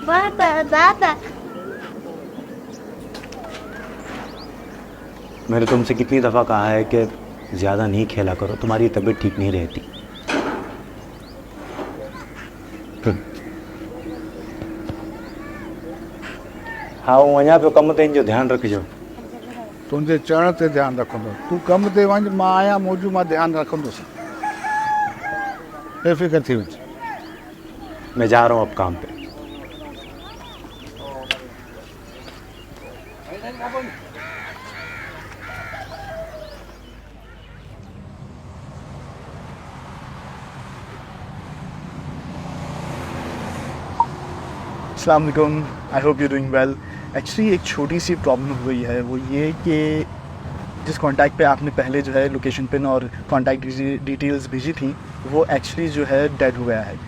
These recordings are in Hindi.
दादा। मैंने तुमसे कितनी दफ़ा कहा है कि ज़्यादा नहीं खेला करो, तुम्हारी तबीयत ठीक नहीं रहती। हाँ वञा पियो कम ते जो ध्यानु रखिजो। तुंहिंजे चढ़ण ते ध्यानु रखंदो, तूं कम ते वञ, मां आहियां मौजूदु, मां ध्यानु रखंदुसि, बेफ़िक्र थी वञ। मैं जा रहा हूँ अब काम पे। अस्सलाम वालेकुम, I hope you doing well. Actually एक छोटी सी प्रॉब्लम हो गई है, वो ये कि जिस कॉन्टैक्ट पे आपने पहले जो है लोकेशन पिन और कॉन्टैक्ट डिटेल्स भेजी थी, वो एक्चुअली जो है डेड हो गया है।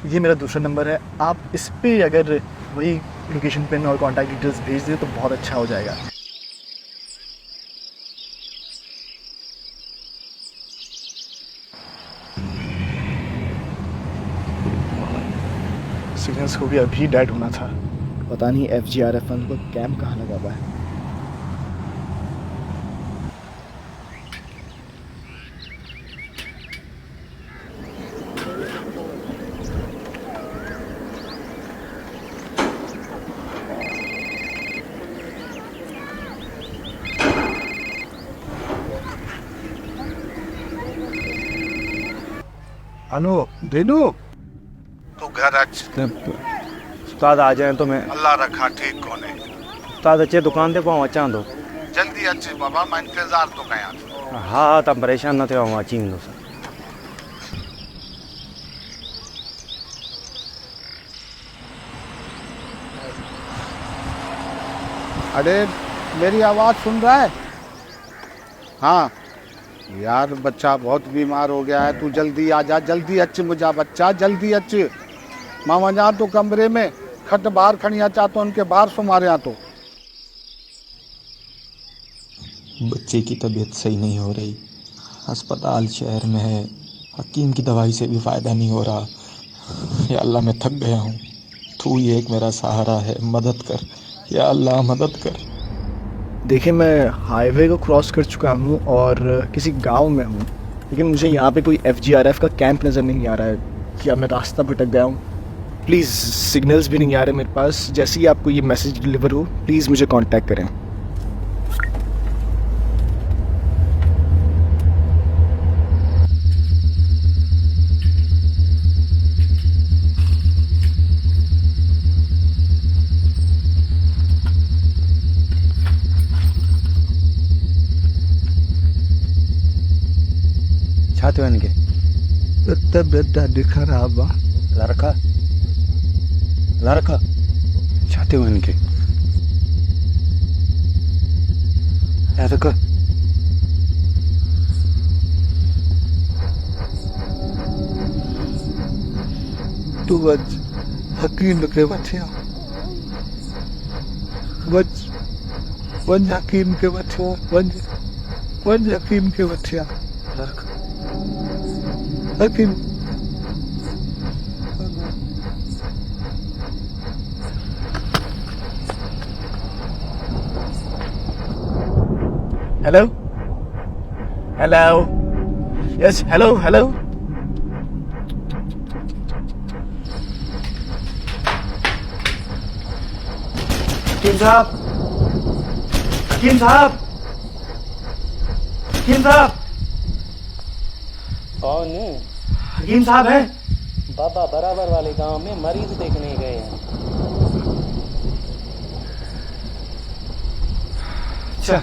ये मेरा दूसरा नंबर है, आप इस पे अगर वही लोकेशन पिन और कॉन्टैक्ट डिटेल्स भेज दें तो बहुत अच्छा हो जाएगा। सिग्नल्स को भी अभी डेड होना था। पता नहीं FGRF को कैम्प कहाँ लगा हुआ है। हेलो दीनू, तू घर अच। उस्ताद आ जाए तो मैं अल्लाह रखा ठीक कोने। उस्ताद अचे दुकान ते पाऊं अचां थो। जल्दी अच बाबा, मां इंतज़ार तो कयां। हाँ हाँ तव्हां परेशान न थियो, अची वेंदुसि। अरे मेरी आवाज़ सुन रहा है? हाँ यार, बच्चा बहुत बीमार हो गया है, तू जल्दी आ जा, जल्दी अच मुझा बच्चा, जल्दी अच। मां वञा तो कमरे में, खट बाहर खणी अचा तो उनके बाहर सुमारिया तो। बच्चे की तबीयत सही नहीं हो रही, अस्पताल शहर में है, हकीम की दवाई से भी फ़ायदा नहीं हो रहा। या अल्लाह मैं थक गया हूँ, तू ही एक मेरा सहारा है, मदद कर या अल्लाह, मदद कर। देखिए, मैं हाईवे को क्रॉस कर चुका हूँ और किसी गांव में हूँ, लेकिन मुझे यहाँ पे कोई FGRF का कैंप नज़र नहीं आ रहा है। क्या मैं रास्ता भटक गया हूँ? प्लीज़, सिग्नल्स भी नहीं आ रहे मेरे पास। जैसे ही आपको ये मैसेज डिलीवर हो, प्लीज़ मुझे कांटेक्ट करें। छा थियो हिनखे? तबियत ॾाढी ख़राबु आहे। लड़का छा थियो हिनखे? याद कर। तू वञ हकीम खे वठी आ, वञ हकीम खे वठी आ, वञ हकीम खे वठी आ। हकीम hello hello, yes hello hello. हकीम साहब, हकीम साहब, हकीम साहब। कौन? हकीम साहब हैं? बाबा बराबर वाले गांव में मरीज देखने गए हैं। अच्छा,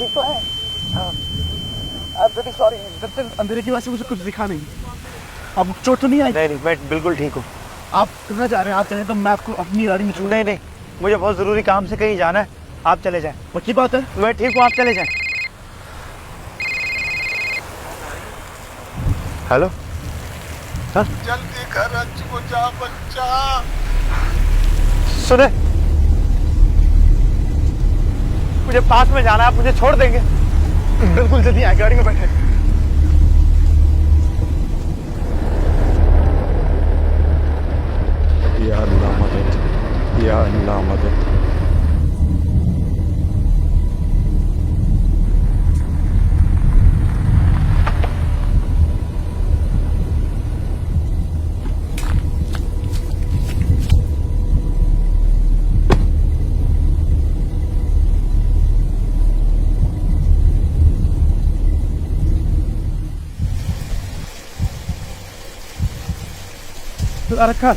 ठीक तो है? हाँ। I'm very sorry, अंधेरे की वजह से मुझे कुछ दिखा नहीं। अब चोट तो नहीं आई? नहीं मैं बिल्कुल ठीक हूँ। आप कहाँ जा रहे हैं? आप चाहें तो मैं आपको अपनी गाड़ी में छोड़। नहीं मुझे बहुत ज़रूरी काम से कहीं जाना है, आप चले जाएं। पक्की बात है? मैं ठीक हूँ, आप चले जाएं। हेलो सर, जल्दी घर अच्छी जा बच्चा। सुने, मुझे पास में जाना है, आप मुझे छोड़ देंगे? बिल्कुल, जल्दी आए, गाड़ी में बैठे। या अल्लाह मदद, या अल्लाह मदद। रखा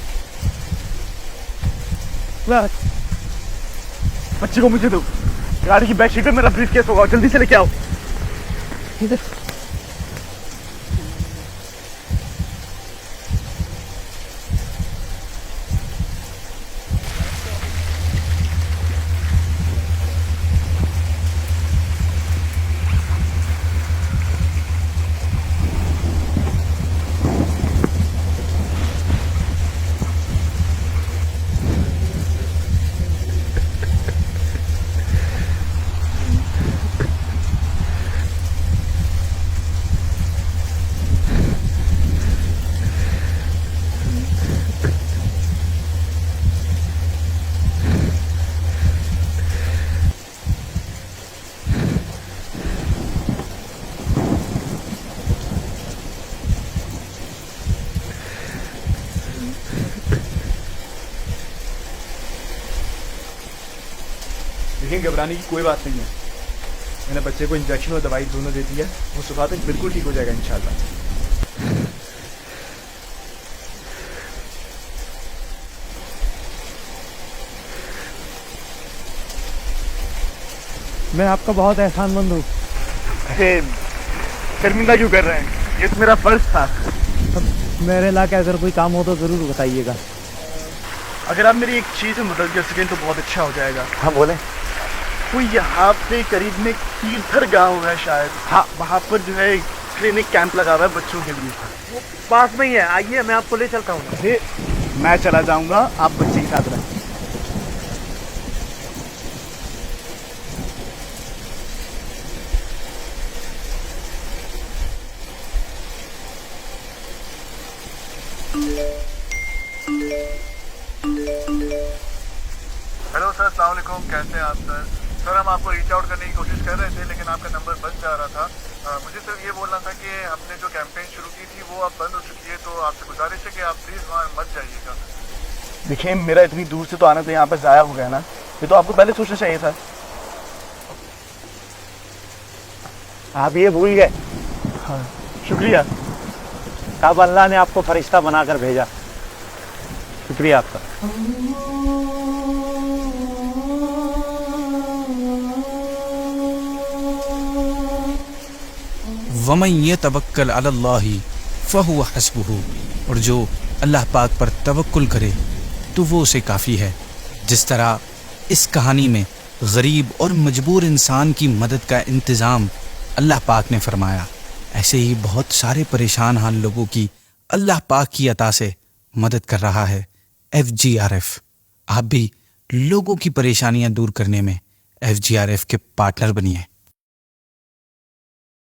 बच्चे को मुझे दो। गाड़ी की बैक सीट पे मेरा ब्रीफकेस होगा, जल्दी से लेके आओ। इधर लेकिन घबराने की कोई बात नहीं है। मैंने बच्चे को इंजेक्शन और दवाई दोनों दे दी है, वो सुबह तक बिल्कुल ठीक हो जाएगा इंशाल्लाह। मैं आपका बहुत एहसानमंद हूँ। अरे शर्मिंदा क्यों कर रहे हैं? ये तो मेरा फर्ज था। मेरे इलाके अगर कोई काम हो तो ज़रूर बताइएगा। अगर आप मेरी एक चीज़ में मदद कर सकें तो बहुत अच्छा हो जाएगा। हाँ बोले। कोई यहाँ पे करीब में कीर्थर गाँव है शायद, हाँ वहाँ पर जो है क्लिनिक कैंप लगा हुआ है बच्चों के लिए। वो पास में ही है, आइए मैं आपको ले चलता हूँ। अरे मैं चला जाऊँगा, आप बच्चे के साथ रहें। हेलो सर, अस्सलाम वालेकुम। कैसे हैं आप सर? सर हम आपको रीच आउट करने की कोशिश कर रहे थे लेकिन आपका नंबर बंद जा रहा था। मुझे सिर्फ ये बोलना था कि हमने जो कैंपेन शुरू की थी वो अब बंद हो चुकी है, तो आपसे गुजारिश है कि आप प्लीज़ वहाँ मत जाइएगा। देखिए मेरा इतनी दूर से तो आना तो यहाँ पर ज़ाया हो गया ना, ये तो आपको पहले सोचना चाहिए था। आप ये भूल गए? हाँ शुक्रिया। कब अल्लाह ने आपको फरिश्ता बनाकर भेजा। शुक्रिया आपका। वमन यतवक्कल अलल्लाहि फहुव हस्बुहु, और जो अल्लाह पाक पर तवक्कुल करे तो वो उसे काफ़ी है। जिस तरह इस कहानी में गरीब और मजबूर इंसान की मदद का इंतज़ाम अल्लाह पाक ने फरमाया, ऐसे ही बहुत सारे परेशान हाल लोगों की अल्लाह पाक की अता से मदद कर रहा है FGRF। आप भी लोगों की परेशानियां दूर करने में FGRF के पार्टनर बनिए।